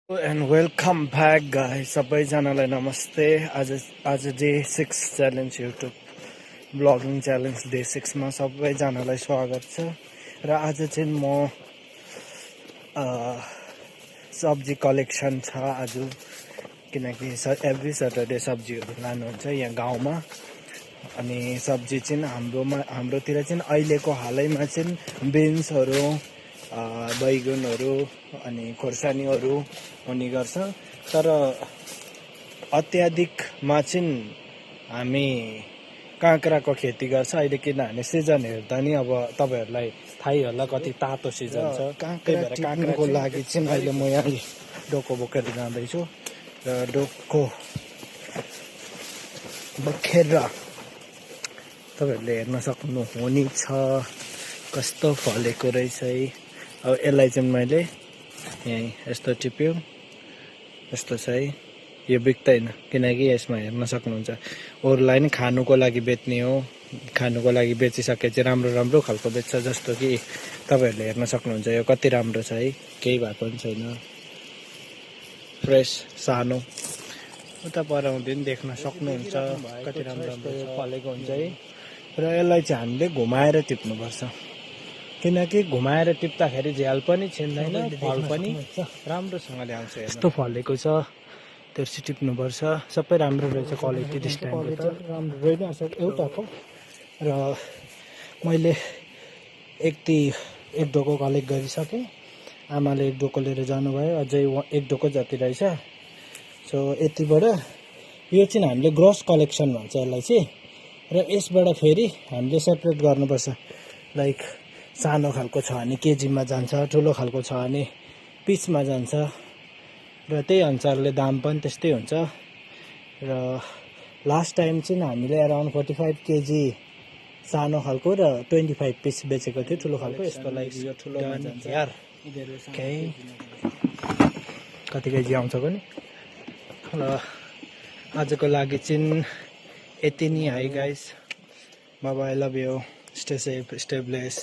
And welcome back guys, सबैजनालाई नमस्ते। आज day 6 challenge YouTube blogging challenge day 6 मा सबैजनालाई स्वागत छ। र आज चाहिँ म सब्जी कलेक्सन छ आज, किनकि एभ्री सटरडे सब्जीहरू लानुहुन्छ यहाँ गाउँमा। अनि सब्जी चाहिँ हाम्रोतिर चाहिँ अहिलेको हालैमा चाहिँ बिन्सहरू, बैगुनहरू अनि खोर्सानीहरू हुने गर्छ। तर अत्याधिकमा चाहिँ हामी काँक्राको खेती गर्छ अहिले, किनभने सिजन हेर्दा नि अब तपाईहरूलाई थाहै होला कति तातो सिजन छ। काँक्राको लागि चाहिँ अहिले म यहाँ डोको बोकेर जाँदैछु र डोको बोकेर तपाईहरूले हेर्न सक्नुहुनेछ कस्तो फलेको रहेछ है। अब यसलाई चाहिँ मैले यहीँ यस्तो टिप्यो, यस्तो छ है। यो बिक्दैन किनकि यसमा हेर्न सक्नुहुन्छ अरूलाई नि खानुको लागि बेच्ने हो। खानुको लागि बेचिसकेपछि राम्रो राम्रो खालको बेच्छ, जस्तो कि तपाईहरूले हेर्न सक्नुहुन्छ यो कति राम्रो छ है, केही भएको पनि छैन, फ्रेस सानो। उता पराउँदै पनि देख्न सक्नुहुन्छ कति राम्रो राम्रो फलेको हुन्छ है। र यसलाई चाहिँ हामीले घुमाएर टिप्नुपर्छ, किनकि घुमाएर टिप्दाखेरि झ्याल पनि छिन्दैन, फल पनि राम्रोसँगले आउँछ। यस्तो फलेको छ, त्यसरी टिप्नुपर्छ। सबै राम्रो रहेछ, क्वालिटी दिस टाइम राम्रो रहेछ एउटाको। र मैले एक डोको कलेक्ट गरिसकेँ, आमाले एक डोको लिएर जानुभयो, अझै एक डोको जति रहेछ। सो यतिबाट यो चाहिँ हामीले ग्रोस कलेक्सन भन्छ यसलाई चाहिँ। र यसबाट फेरि हामीले सेपरेट गर्नुपर्छ, लाइक सानो खालको छ भने केजीमा जान्छ, ठुलो खालको छ भने पिसमा जान्छ। र त्यही अनुसारले दाम पनि त्यस्तै हुन्छ। र लास्ट टाइम चाहिँ हामीले अराउन्ड 45 केजी सानो खालको र 25 पिस बेचेको थियो ठुलो खालको। यस्तो लाइक यो ठुलोमा जान्छ यार, कति केजी आउँछ पनि। र आजको लागि चाहिँ यति नै है गाइस। बाबा, I love you, stay safe, stay bless.